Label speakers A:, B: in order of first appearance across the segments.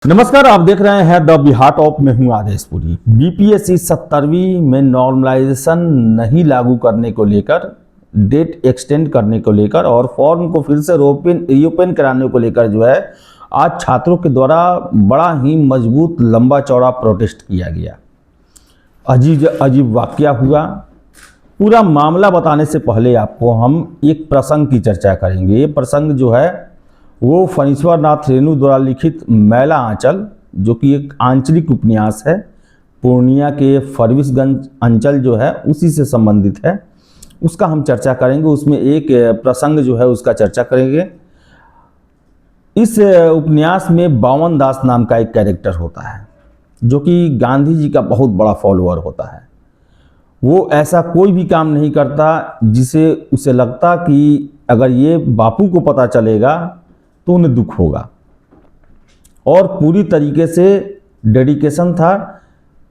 A: नमस्कार, आप देख रहे हैं द बिहार टॉप में हूं आदेशपुरी। बीपीएससी 70वीं में नॉर्मलाइजेशन नहीं लागू करने को लेकर, डेट एक्सटेंड करने को लेकर और फॉर्म को फिर से रीओपन कराने को लेकर जो है आज छात्रों के द्वारा बड़ा ही मजबूत लंबा चौड़ा प्रोटेस्ट किया गया। अजीब अजीब वाकया हुआ। पूरा मामला बताने से पहले आपको हम एक प्रसंग की चर्चा करेंगे। ये प्रसंग जो है वो फणीश्वर नाथ रेणु द्वारा लिखित मैला आंचल, जो कि एक आंचलिक उपन्यास है, पूर्णिया के फरबिसगंज अंचल जो है उसी से संबंधित है। उसका हम चर्चा करेंगे। उसमें एक प्रसंग जो है उसका चर्चा करेंगे। इस उपन्यास में बावन दास नाम का एक कैरेक्टर होता है जो कि गांधी जी का बहुत बड़ा फॉलोअर होता है। वो ऐसा कोई भी काम नहीं करता जिसे उसे लगता कि अगर ये बापू को पता चलेगा तो उन्हें दुख होगा, और पूरी तरीके से डेडिकेशन था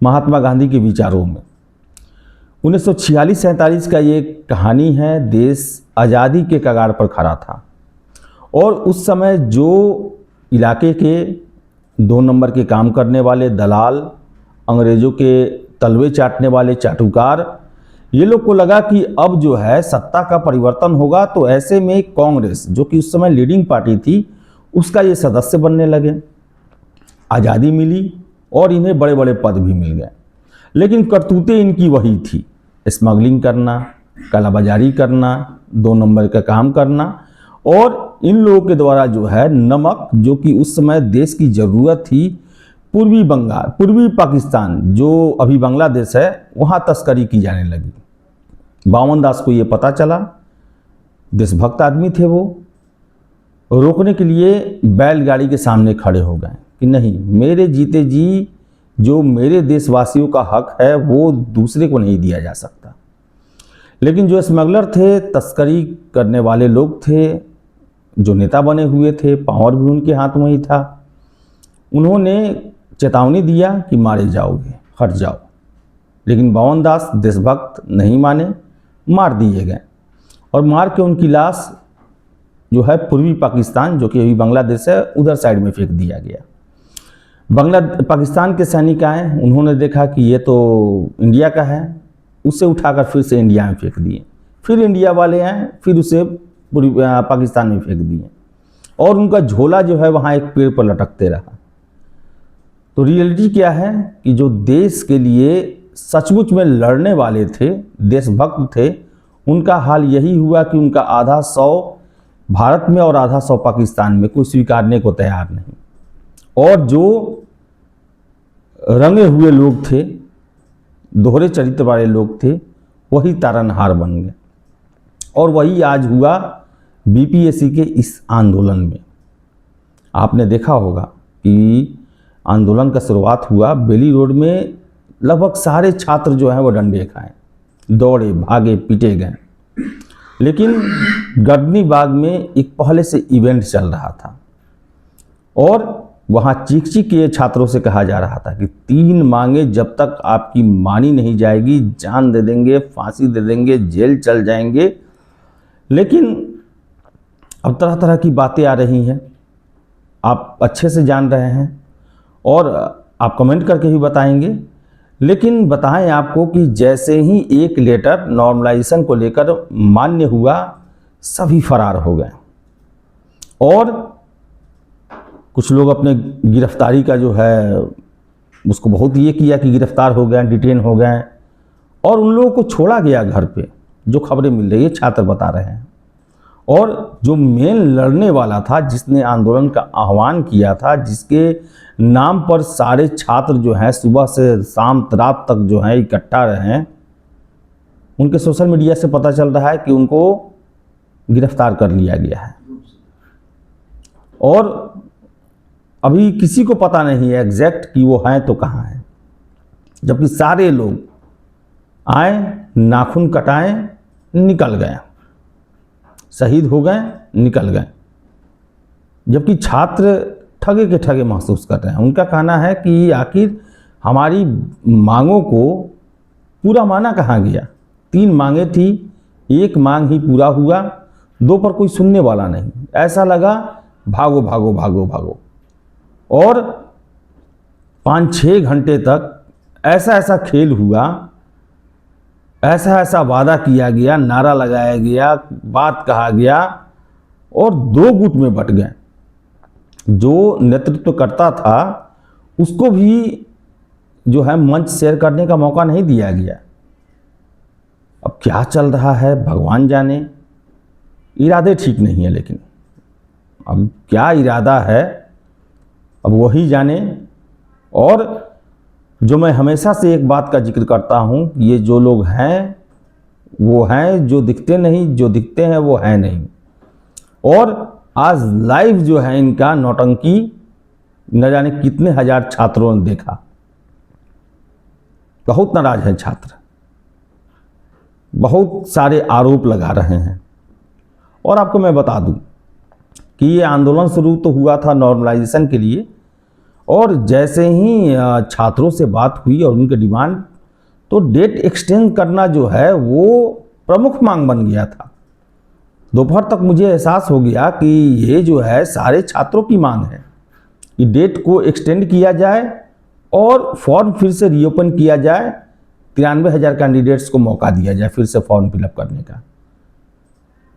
A: महात्मा गांधी के विचारों में। 1946-47 का ये कहानी है। देश आज़ादी के कगार पर खड़ा था और उस समय जो इलाके के 2 नंबर के काम करने वाले दलाल, अंग्रेज़ों के तलवे चाटने वाले चाटुकार, ये लोग को लगा कि अब जो है सत्ता का परिवर्तन होगा, तो ऐसे में कांग्रेस, जो कि उस समय लीडिंग पार्टी थी, उसका ये सदस्य बनने लगे। आज़ादी मिली और इन्हें बड़े बड़े पद भी मिल गए, लेकिन करतूतें इनकी वही थी, स्मगलिंग करना, कालाबाजारी करना, 2 नंबर का काम करना। और इन लोगों के द्वारा जो है नमक, जो कि उस समय देश की ज़रूरत थी, पूर्वी पाकिस्तान जो अभी बांग्लादेश है, वहाँ तस्करी की जाने लगी। बावन दास को ये पता चला। देशभक्त आदमी थे वो। रोकने के लिए बैलगाड़ी के सामने खड़े हो गए कि नहीं, मेरे जीते जी जो मेरे देशवासियों का हक है वो दूसरे को नहीं दिया जा सकता। लेकिन जो स्मगलर थे, तस्करी करने वाले लोग थे, जो नेता बने हुए थे, पावर भी उनके हाथ में ही था, उन्होंने चेतावनी दिया कि मारे जाओगे, हट जाओ। लेकिन बावन दास देशभक्त नहीं माने, मार दिए गए और मार के उनकी लाश जो है पूर्वी पाकिस्तान, जो कि अभी बांग्लादेश है, उधर साइड में फेंक दिया गया। पाकिस्तान के सैनिक आए, उन्होंने देखा कि ये तो इंडिया का है, उसे उठाकर फिर से इंडिया में फेंक दिए। फिर इंडिया वाले आए, फिर उसे पूर्वी पाकिस्तान में फेंक दिए और उनका झोला जो है वहाँ एक पेड़ पर लटकते रहा। तो रियलिटी क्या है कि जो देश के लिए सचमुच में लड़ने वाले थे, देशभक्त थे, उनका हाल यही हुआ कि उनका आधा 100 भारत में और आधा 100 पाकिस्तान में कोई स्वीकारने को तैयार नहीं। और जो रंगे हुए लोग थे, दोहरे चरित्र वाले लोग थे, वही तारनहार बन गए। और वही आज हुआ बीपीएससी के इस आंदोलन में। आपने देखा होगा कि आंदोलन का शुरुआत हुआ बेली रोड में। लगभग सारे छात्र जो हैं वो डंडे खाए, दौड़े, भागे, पीटे गए। लेकिन गर्दनी बाग में एक पहले से इवेंट चल रहा था और वहाँ चीख चीख के छात्रों से कहा जा रहा था कि 3 मांगे जब तक आपकी मानी नहीं जाएगी, जान दे देंगे, फांसी दे देंगे, जेल चल जाएंगे। लेकिन अब तरह तरह की बातें आ रही हैं, आप अच्छे से जान रहे हैं और आप कमेंट करके भी बताएंगे। लेकिन बताएं आपको कि जैसे ही एक लेटर नॉर्मलाइजेशन को लेकर मान्य हुआ, सभी फरार हो गए और कुछ लोग अपने गिरफ्तारी का जो है उसको बहुत ये किया कि गिरफ्तार हो गए, डिटेन हो गए, और उन लोगों को छोड़ा गया घर पे, जो खबरें मिल रही है, छात्र बता रहे हैं। और जो मेन लड़ने वाला था, जिसने आंदोलन का आह्वान किया था, जिसके नाम पर सारे छात्र जो हैं सुबह से शाम रात तक जो हैं इकट्ठा रहे हैं, उनके सोशल मीडिया से पता चल रहा है कि उनको गिरफ्तार कर लिया गया है। और अभी किसी को पता नहीं है एग्जैक्ट कि वो हैं तो कहाँ हैं, जबकि सारे लोग आए, नाखून कटाए, निकल गए, शहीद हो गए, निकल गए। जबकि छात्र ठगे के ठगे महसूस कर रहे हैं। उनका कहना है कि आखिर हमारी मांगों को पूरा माना कहाँ गया। 3 मांगे थी, 1 मांग ही पूरा हुआ, 2 पर कोई सुनने वाला नहीं। ऐसा लगा भागो भागो भागो भागो। और 5-6 घंटे तक ऐसा ऐसा खेल हुआ, ऐसा ऐसा वादा किया गया, नारा लगाया गया, बात कहा गया और 2 गुट में बट गए। जो नेतृत्व करता था उसको भी जो है मंच शेयर करने का मौका नहीं दिया गया। अब क्या चल रहा है भगवान जाने, इरादे ठीक नहीं है, लेकिन अब क्या इरादा है अब वही जाने। और जो मैं हमेशा से एक बात का जिक्र करता हूँ, ये जो लोग हैं वो हैं, जो दिखते नहीं, जो दिखते हैं वो हैं नहीं। और आज लाइव जो है इनका नौटंकी न जाने कितने हजार छात्रों ने देखा। बहुत नाराज हैं छात्र, बहुत सारे आरोप लगा रहे हैं। और आपको मैं बता दूं कि ये आंदोलन शुरू तो हुआ था नॉर्मलाइजेशन के लिए, और जैसे ही छात्रों से बात हुई और उनके डिमांड, तो डेट एक्सटेंड करना जो है वो प्रमुख मांग बन गया था। दोपहर तक मुझे एहसास हो गया कि ये जो है सारे छात्रों की मांग है कि डेट को एक्सटेंड किया जाए और फॉर्म फिर से रीओपन किया जाए, 93,000 कैंडिडेट्स को मौका दिया जाए फिर से फॉर्म फिलअप करने का।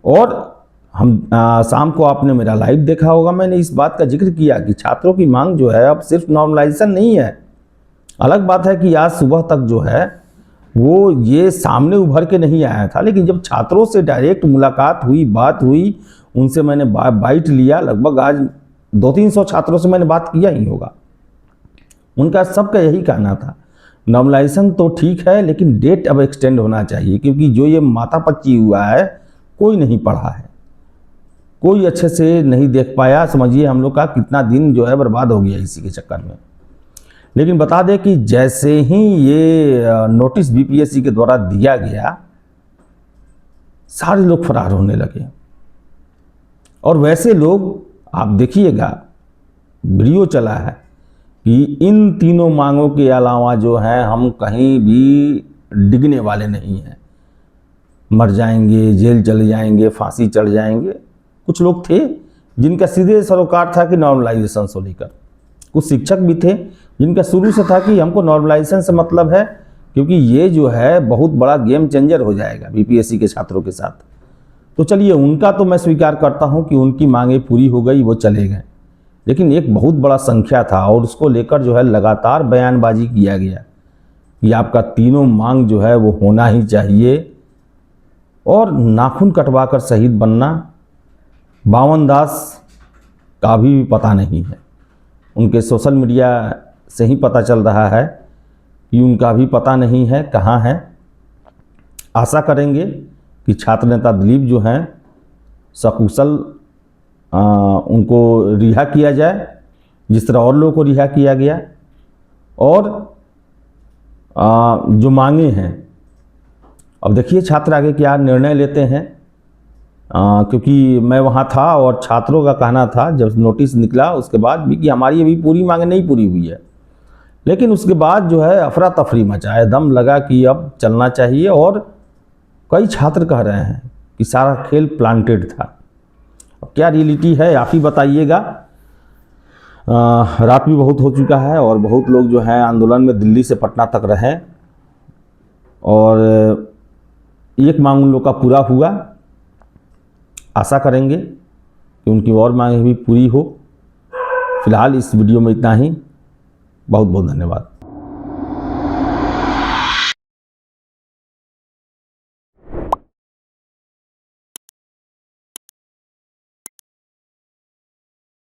A: और हम शाम को आपने मेरा लाइव देखा होगा, मैंने इस बात का जिक्र किया कि छात्रों की मांग जो है अब सिर्फ नॉर्मलाइजेशन नहीं है। अलग बात है कि आज सुबह तक जो है वो ये सामने उभर के नहीं आया था, लेकिन जब छात्रों से डायरेक्ट मुलाकात हुई, बात हुई, उनसे मैंने बाइट लिया, लगभग आज 200-300 छात्रों से मैंने बात किया ही होगा। उनका सबका यही कहना था नॉर्मलाइजेशन तो ठीक है लेकिन डेट अब एक्सटेंड होना चाहिए, क्योंकि जो ये माथापच्ची हुआ है कोई नहीं पढ़ा है, कोई अच्छे से नहीं देख पाया। समझिए हम लोग का कितना दिन जो है बर्बाद हो गया इसी के चक्कर में। लेकिन बता दें कि जैसे ही ये नोटिस बीपीएससी के द्वारा दिया गया, सारे लोग फरार होने लगे। और वैसे लोग आप देखिएगा, वीडियो चला है कि इन तीनों मांगों के अलावा जो है हम कहीं भी डिगने वाले नहीं हैं, मर जाएंगे, जेल चले जाएंगे, फांसी चढ़ जाएंगे। कुछ लोग थे जिनका सीधे सरोकार था कि नॉर्मलाइजेशन से लेकर, कुछ शिक्षक भी थे जिनका शुरू से था कि हमको नॉर्मलाइजेशन से मतलब है, क्योंकि ये जो है बहुत बड़ा गेम चेंजर हो जाएगा बीपीएससी के छात्रों के साथ। तो चलिए, उनका तो मैं स्वीकार करता हूं कि उनकी मांगें पूरी हो गई, वो चले गए। लेकिन एक बहुत बड़ा संख्या था और उसको लेकर जो है लगातार बयानबाजी किया गया कि आपका तीनों मांग जो है वो होना ही चाहिए। और नाखून कटवाकर शहीद बनना, बावन दास का भी पता नहीं है। उनके सोशल मीडिया से ही पता चल रहा है कि उनका भी पता नहीं है कहाँ है। आशा करेंगे कि छात्र नेता दिलीप जो हैं सकुशल उनको रिहा किया जाए, जिस तरह और लोगों को रिहा किया गया। और जो मांगे हैं, अब देखिए छात्र आगे क्या निर्णय लेते हैं। क्योंकि मैं वहाँ था और छात्रों का कहना था जब नोटिस निकला उसके बाद भी कि हमारी अभी पूरी मांगे नहीं पूरी हुई है। लेकिन उसके बाद जो है अफरा तफरी मचा, दम लगा कि अब चलना चाहिए। और कई छात्र कह रहे हैं कि सारा खेल प्लांटेड था। अब क्या रियलिटी है आप ही बताइएगा। रात भी बहुत हो चुका है और बहुत लोग जो हैं आंदोलन में दिल्ली से पटना तक रहे और एक मांग उन लोग का पूरा हुआ। आशा करेंगे कि उनकी और मांगें भी पूरी हो। फिलहाल इस वीडियो में इतना ही। बहुत बहुत धन्यवाद।